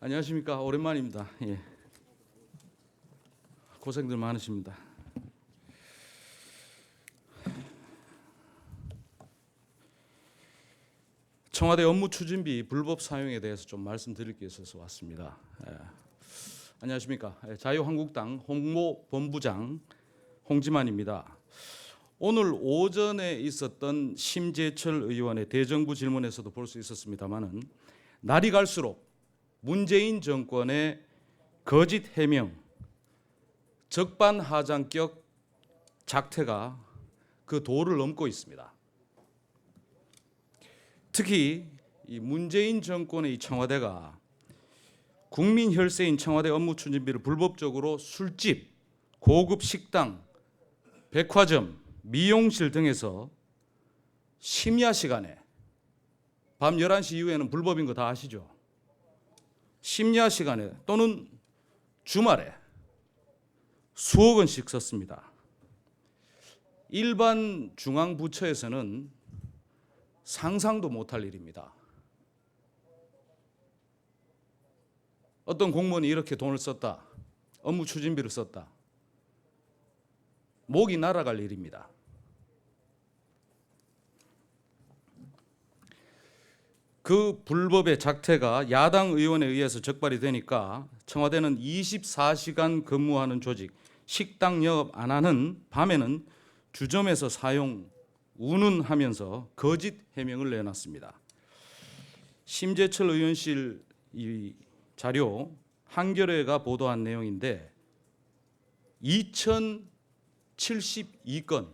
안녕하십니까. 오랜만입니다. 예. 고생들 많으십니다. 청와대 업무 추진비 불법 사용에 대해서 좀 말씀드릴 게 있어서 왔습니다. 예. 안녕하십니까. 자유한국당 홍보본부장 홍지만입니다. 오늘 오전에 있었던 심재철 의원의 대정부 질문에서도 볼 수 있었습니다마는 날이 갈수록 문재인 정권의 거짓 해명, 적반하장격 작태가 그 도를 넘고 있습니다. 특히 이 문재인 정권의 이 청와대가 국민 혈세인 청와대 업무 추진비를 불법적으로 술집, 고급 식당, 백화점, 미용실 등에서 심야 시간에 밤 11시 이후에는 불법인 거 다 아시죠? 심야 시간에 또는 주말에 수억 원씩 썼습니다. 일반 중앙부처에서는 상상도 못할 일입니다. 어떤 공무원이 이렇게 돈을 썼다, 업무 추진비를 썼다, 목이 날아갈 일입니다. 그 불법의 작태가 야당 의원에 의해서 적발이 되니까 청와대는 24시간 근무하는 조직, 식당 영업 안 하는 밤에는 주점에서 사용 운운하면서 거짓 해명을 내놨습니다. 심재철 의원실 이 자료 한겨레가 보도한 내용인데 2072건,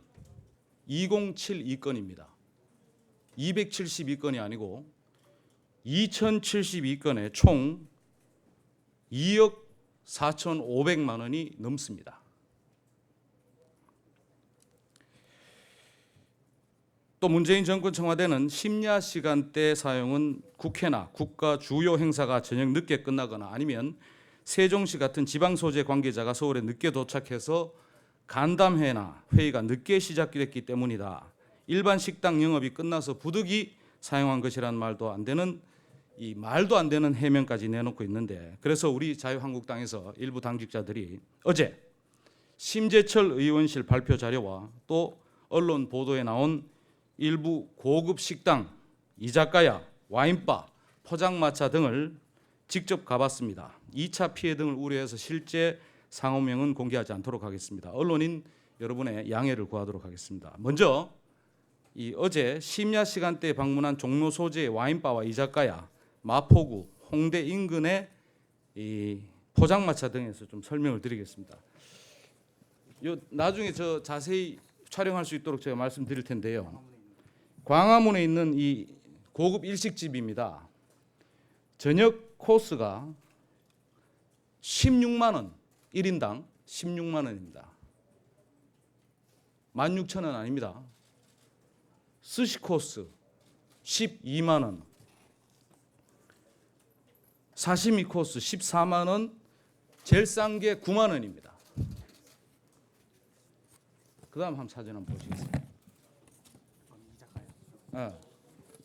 2072건입니다. 272건이 아니고 2072건에 총 2억 4,500만 원이 넘습니다. 또 문재인 정권 청와대는 심야 시간대 사용은 국회나 국가 주요 행사가 저녁 늦게 끝나거나 아니면 세종시 같은 지방 소재 관계자가 서울에 늦게 도착해서 간담회나 회의가 늦게 시작됐기 때문이다. 일반 식당 영업이 끝나서 부득이 사용한 것이란 말도 안 되는 이 말도 안 되는 해명까지 내놓고 있는데, 그래서 우리 자유한국당에서 일부 당직자들이 어제 심재철 의원실 발표 자료와 또 언론 보도에 나온 일부 고급 식당, 이자카야, 와인바, 포장마차 등을 직접 가봤습니다. 2차 피해 등을 우려해서 실제 상호명은 공개하지 않도록 하겠습니다. 언론인 여러분의 양해를 구하도록 하겠습니다. 먼저 이 어제 심야 시간대에 방문한 종로 소재의 와인바와 이자카야, 마포구, 홍대 인근의 이 포장마차 등에서 좀 설명을 드리겠습니다. 나중에 저 자세히 촬영할 수 있도록 제가 말씀드릴 텐데요. 광화문에 있는 이 고급 일식집입니다. 저녁 코스가 16만 원, 1인당 16만 원입니다. 16,000원 아닙니다. 스시 코스 12만 원, 사시미 코스 14만 원, 제일 싼 게 9만 원입니다. 그 다음 한 사진 한번 보시겠어요?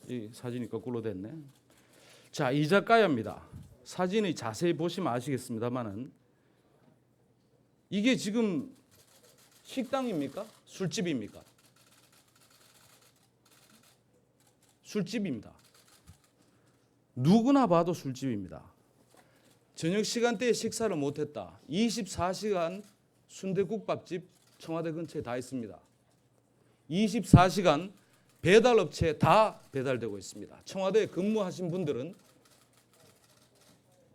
이 사진이 거꾸로 됐네. 자, 이자카야입니다. 사진을 자세히 보시면 아시겠습니다만은 이게 지금 식당입니까? 술집입니까? 술집입니다. 누구나 봐도 술집입니다. 저녁 시간대에 식사를 못했다. 24시간 순대국밥집 청와대 근처에 다 있습니다. 24시간 배달업체에 다 배달되고 있습니다. 청와대에 근무하신 분들은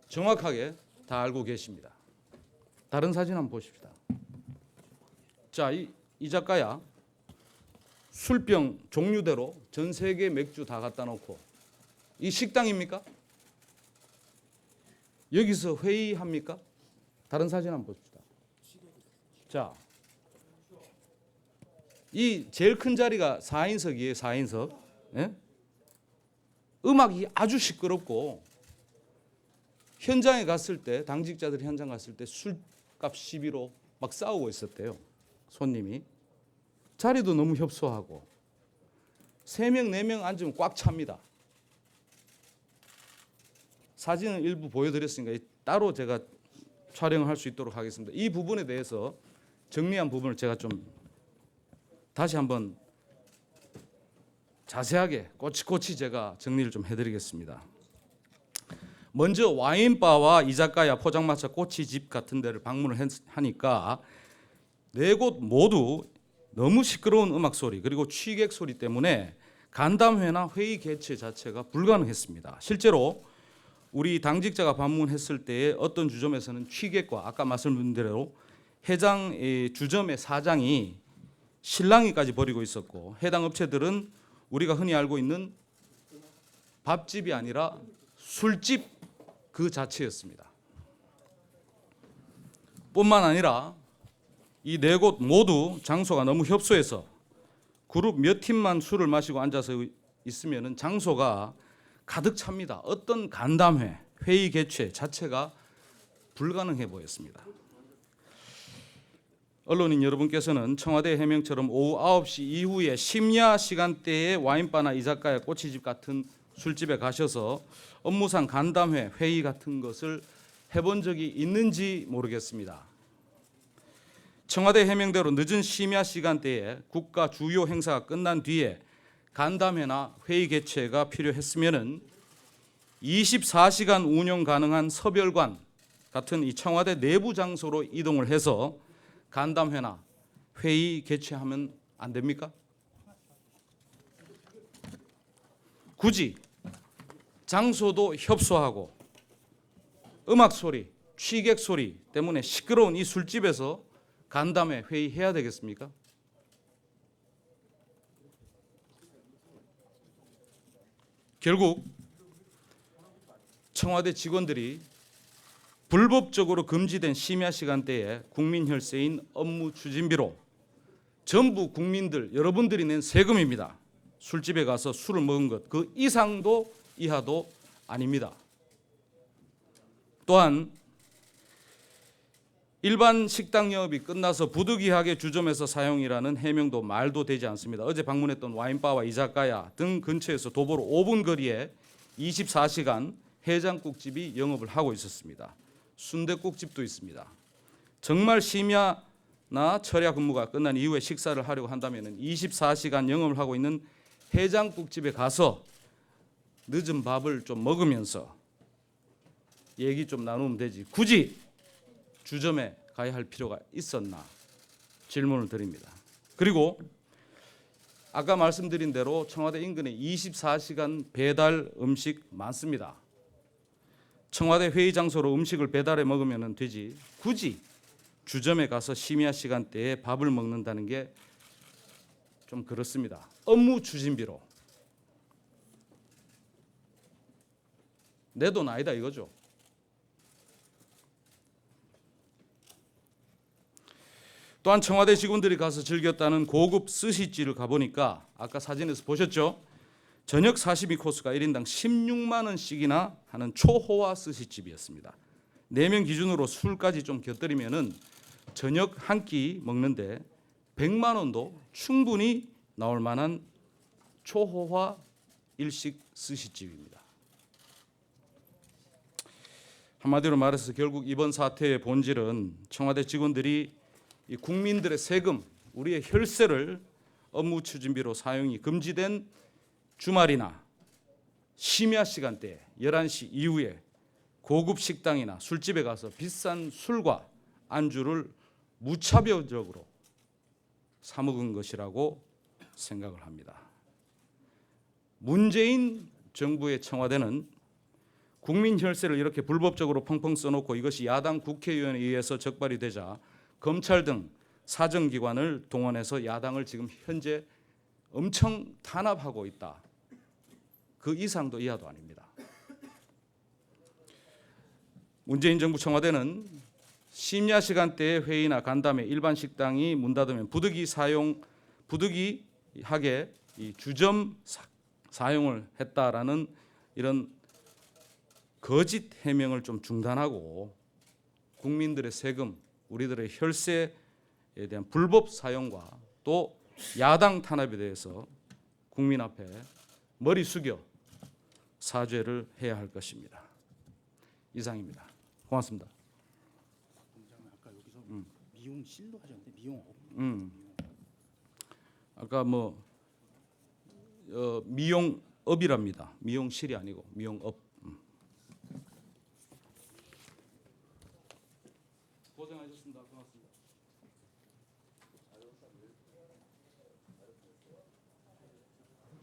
정확하게 다 알고 계십니다. 다른 사진 한번 보십시다. 자, 이 작가야 술병 종류대로 전 세계 맥주 다 갖다 놓고, 이 식당입니까? 여기서 회의합니까? 다른 사진 한번 봅시다. 자, 이 제일 큰 자리가 4인석이에요. 4인석. 예? 음악이 아주 시끄럽고 현장에 갔을 때, 당직자들이 현장 갔을 때 술값 시비로 막 싸우고 있었대요. 손님이. 자리도 너무 협소하고 3명, 4명 앉으면 꽉 찹니다. 사진을 일부 보여드렸으니까 따로 제가 촬영을 할 수 있도록 하겠습니다. 이 부분에 대해서 정리한 부분을 제가 좀 다시 한번 자세하게 꼬치꼬치 제가 정리를 좀 해드리겠습니다. 먼저 와인바와 이자카야, 포장마차, 꼬치집 같은 데를 방문을 하니까 네 곳 모두 너무 시끄러운 음악 소리 그리고 취객 소리 때문에 간담회나 회의 개최 자체가 불가능했습니다. 실제로 우리 당직자가 방문했을 때에 어떤 주점에서는 취객과 아까 말씀드린 대로 해당 주점의 사장이 실랑이까지 벌이고 있었고, 해당 업체들은 우리가 흔히 알고 있는 밥집이 아니라 술집 그 자체였습니다. 뿐만 아니라 이 네 곳 모두 장소가 너무 협소해서 그룹 몇 팀만 술을 마시고 앉아서 있으면 장소가 가득 찹니다. 어떤 간담회, 회의 개최 자체가 불가능해 보였습니다. 언론인 여러분께서는 청와대 해명처럼 오후 9시 이후에 심야 시간대에 와인바나 이자카야, 꼬치집 같은 술집에 가셔서 업무상 간담회, 회의 같은 것을 해본 적이 있는지 모르겠습니다. 청와대 해명대로 늦은 심야 시간대에 국가 주요 행사가 끝난 뒤에 간담회나 회의 개최가 필요했으면은 24시간 운영 가능한 서별관 같은 이 청와대 내부 장소로 이동을 해서 간담회나 회의 개최하면 안 됩니까? 굳이 장소도 협소하고 음악 소리, 취객 소리 때문에 시끄러운 이 술집에서 간담회, 회의 해야 되겠습니까? 결국 청와대 직원들이 불법적으로 금지된 심야 시간대에 국민 혈세인 업무 추진비로 전부 국민들, 여러분들이 낸 세금입니다. 술집에 가서 술을 먹은 것 그 이상도 이하도 아닙니다. 또한 일반 식당 영업이 끝나서 부득이하게 주점에서 사용이라는 해명도 말도 되지 않습니다. 어제 방문했던 와인바와 이자카야 등 근처에서 도보로 5분 거리에 24시간 해장국집이 영업을 하고 있었습니다. 순댓국집도 있습니다. 정말 심야나 철야 근무가 끝난 이후에 식사를 하려고 한다면 24시간 영업을 하고 있는 해장국집에 가서 늦은 밥을 좀 먹으면서 얘기 좀 나누면 되지 굳이 주점에 가야 할 필요가 있었나 질문을 드립니다. 그리고 아까 말씀드린 대로 청와대 인근에 24시간 배달 음식 많습니다. 청와대 회의 장소로 음식을 배달해 먹으면 되지 굳이 주점에 가서 심야 시간대에 밥을 먹는다는 게 좀 그렇습니다. 업무 추진비로 내 돈 아니다 이거죠. 또한 청와대 직원들이 가서 즐겼다는 고급 스시집을 가보니까 아까 사진에서 보셨죠? 저녁 42코스가 1인당 16만 원씩이나 하는 초호화 스시집이었습니다. 4명 기준으로 술까지 좀 곁들이면은 저녁 한 끼 먹는데 100만 원도 충분히 나올 만한 초호화 일식 스시집입니다. 한마디로 말해서 결국 이번 사태의 본질은 청와대 직원들이 이 국민들의 세금, 우리의 혈세를 업무 추진비로 사용이 금지된 주말이나 심야 시간대 11시 이후에 고급 식당이나 술집에 가서 비싼 술과 안주를 무차별적으로 사 먹은 것이라고 생각을 합니다. 문재인 정부의 청와대는 국민 혈세를 이렇게 불법적으로 펑펑 써놓고 이것이 야당 국회의원에 의해서 적발이 되자 검찰 등 사정기관을 동원해서 야당을 지금 현재 엄청 탄압하고 있다. 그 이상도 이하도 아닙니다. 문재인 정부 청와대는 심야 시간대에 회의나 간담회, 일반 식당이 문 닫으면 부득이하게 이 주점 사용을 했다라는 이런 거짓 해명을 좀 중단하고 국민들의 세금, 우리들의 혈세에 대한 불법 사용과 또 야당 탄압에 대해서 국민 앞에 머리 숙여 사죄를 해야 할 것입니다. 이상입니다. 고맙습니다. 공장은 아까 여기서 미용실로 하셨는데 미용업. 아까 뭐 미용업이랍니다. 미용실이 아니고 미용업. 고생하셨습니다. 고맙습니다.